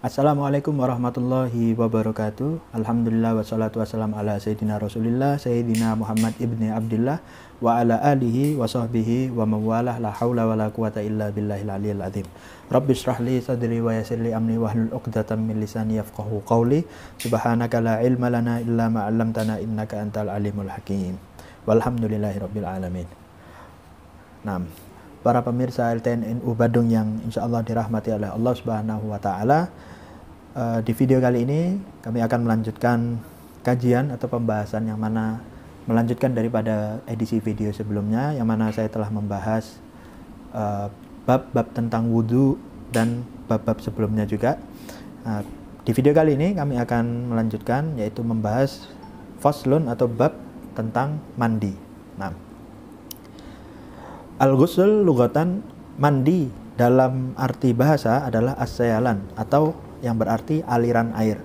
Assalamualaikum warahmatullahi wabarakatuh. Alhamdulillah wassalatu wassalamu ala sayyidina Rasulillah sayyidina Muhammad ibni Abdullah wa ala alihi wa sahbihi wa mawalah la hawla wa la quwata illa billahil aliyil azim. Rabbi shrah li sadri wa yassir li amri wahlul 'uqdatam min lisani yafqahu qawli. Subhanaka la ilma lana illa ma 'allamtana innaka antal alimul hakim. Walhamdulillahi rabbil alamin. Nah, para pemirsa LTN NU Badung yang insya Allah dirahmati oleh Allah Subhanahu wa Ta'ala, di video kali ini kami akan melanjutkan kajian atau pembahasan yang mana melanjutkan daripada edisi video sebelumnya, yang mana saya telah membahas bab-bab tentang wudhu dan bab-bab sebelumnya juga. Di video kali ini kami akan melanjutkan, yaitu membahas faslun atau bab tentang mandi. Nah, al-ghusl lugatan, mandi dalam arti bahasa adalah as-sayalan atau yang berarti aliran air.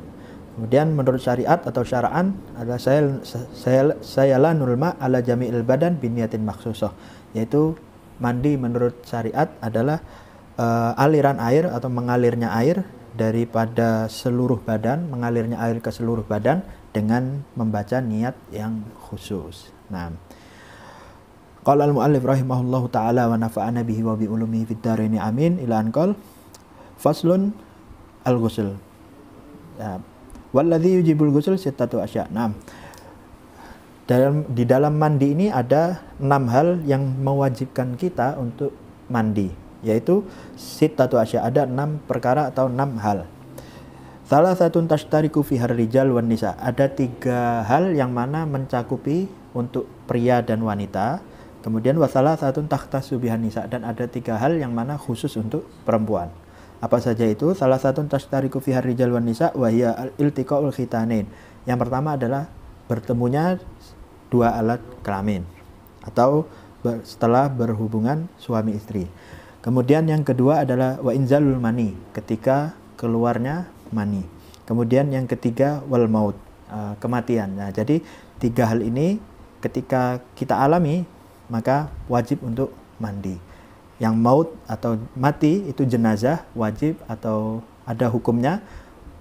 Kemudian menurut syariat atau syara'an adalah sayalanul ma' ala jami'il badan biniyatin makhsusah, yaitu mandi menurut syariat adalah aliran air atau mengalirnya air daripada seluruh badan, mengalirnya air ke seluruh badan dengan membaca niat yang khusus. Nah, qala al-muallif rahimahullahu ta'ala wa nafa'ana bihi wa bi ulumihi fid dharain amin ila an qala faslun al-ghusl. Ya, walladzi yujibul ghusl sittatu asya'. Nah, di dalam mandi ini ada 6 hal yang mewajibkan kita untuk mandi, yaitu sittatu asya', ada 6 perkara atau 6 hal. Salah satu tashtariku fihar rijal wan nisa, ada 3 hal yang mana mencakupi untuk pria dan wanita. Kemudian wasalah satu takhtasu bihan nisa, dan ada 3 hal yang mana khusus untuk perempuan. Apa saja itu? Salah satu tashtariku fihar rijal wan nisa wa hiya al-iltiqa'ul khitanain. Yang pertama adalah bertemunya 2 alat kelamin atau setelah berhubungan suami istri. Kemudian yang kedua adalah wa inzalul mani, ketika keluarnya mani. Kemudian yang ketiga wal maut, kematian. Nah, jadi 3 hal ini ketika kita alami maka wajib untuk mandi. Yang maut atau mati itu jenazah, wajib atau ada hukumnya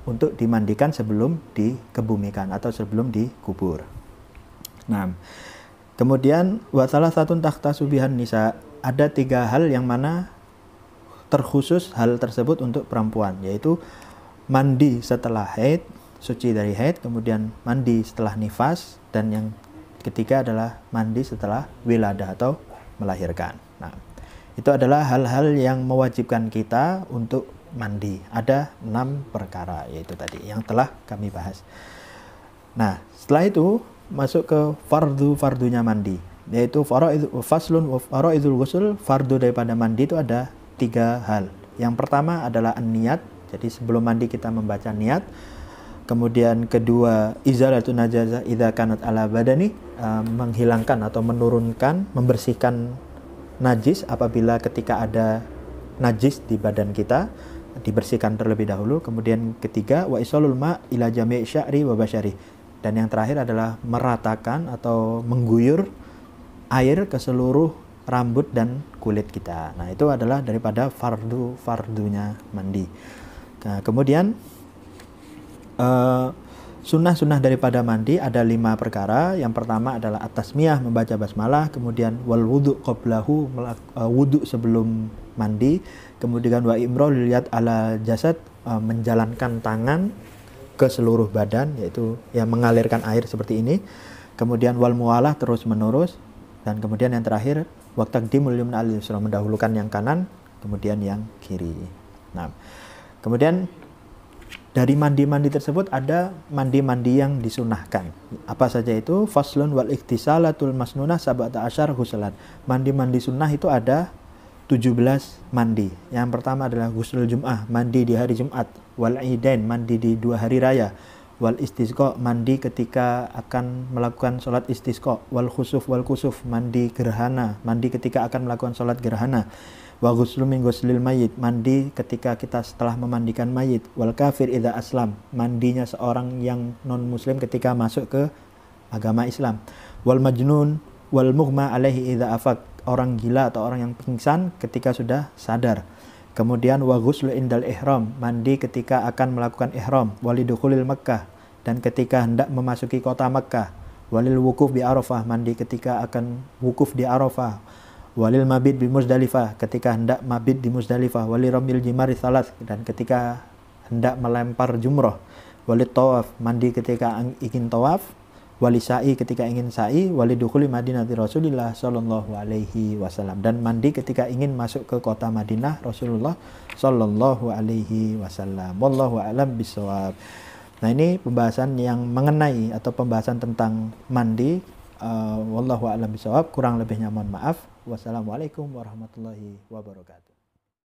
untuk dimandikan sebelum dikebumikan atau sebelum dikubur. Nah, kemudian wasalah satu takhtasu bihan nisa, ada 3 hal yang mana terkhusus hal tersebut untuk perempuan, yaitu mandi setelah haid, suci dari haid, kemudian mandi setelah nifas, dan yang ketiga adalah mandi setelah wiladah atau melahirkan. Nah, itu adalah hal-hal yang mewajibkan kita untuk mandi. Ada 6 perkara, yaitu tadi yang telah kami bahas. Nah, setelah itu masuk ke fardu-fardunya mandi, yaitu faslun wa faraidul ghusl. Fardu daripada mandi itu ada 3 hal. Yang pertama adalah an-niyat, jadi sebelum mandi kita membaca niat. Kemudian kedua, izalatun najazah idza kanat ala badani, menghilangkan atau menurunkan, membersihkan najis apabila ketika ada najis di badan kita, dibersihkan terlebih dahulu. Kemudian ketiga, wa isalul ma ila jami' sya'ri wa basyari, dan yang terakhir adalah meratakan atau mengguyur air ke seluruh rambut dan kulit kita. Nah, itu adalah daripada fardunya mandi. Nah, kemudian sunnah-sunnah daripada mandi ada 5 perkara. Yang pertama adalah at-tasmiyah, membaca basmalah. Kemudian wal wudu qablahu, wudu sebelum mandi. Kemudian wa imrul yad ala jasad, menjalankan tangan ke seluruh badan, yaitu ya mengalirkan air seperti ini. Kemudian wal muwalah, terus menerus. Dan kemudian yang terakhir wa taqdimul yumna al yusra, mendahulukan yang kanan kemudian yang kiri. Nah, kemudian dari mandi-mandi tersebut ada mandi-mandi yang disunahkan. Apa saja itu? Faslun wal iktisalatul masnunah sab'ata asyar ghuslan. Mandi-mandi sunnah itu ada 17 mandi. Yang pertama adalah ghusl jum'ah, mandi di hari Jumat. Wal idain, mandi di 2 hari raya. Wal istisqa, mandi ketika akan melakukan sholat istisqa. Wal khusuf wal kusuf, mandi gerhana, mandi ketika akan melakukan sholat gerhana. Wa ghuslu min ghuslil mayyit, mandi ketika kita setelah memandikan mayit. Wal kafir idza aslam, mandinya seorang yang non muslim ketika masuk ke agama Islam. Wal majnun wal mughma alaihi idza afaq, orang gila atau orang yang pingsan ketika sudah sadar. Kemudian wa ghuslu indal ihram, mandi ketika akan melakukan ihram, walidukhulil Makkah, dan ketika hendak memasuki kota Makkah, walil wukuf bi Arafah, mandi ketika akan wukuf di Arafah, walil mabit bi Muzdalifah, ketika hendak mabit di Muzdalifah, walil ramil jimari salas, dan ketika hendak melempar jumroh, walil tawaf, mandi ketika ingin tawaf, wali sa'i ketika ingin sa'i, wali dukhuli Madinati Rasulillah sallallahu alaihi wasallam, dan mandi ketika ingin masuk ke kota Madinah Rasulullah sallallahu alaihi wasallam. Wallahu a'lam bishawab. Nah, ini pembahasan yang mengenai atau pembahasan tentang mandi. Wallahu a'lam bishawab. Kurang lebihnya mohon maaf. Wassalamualaikum warahmatullahi wabarakatuh.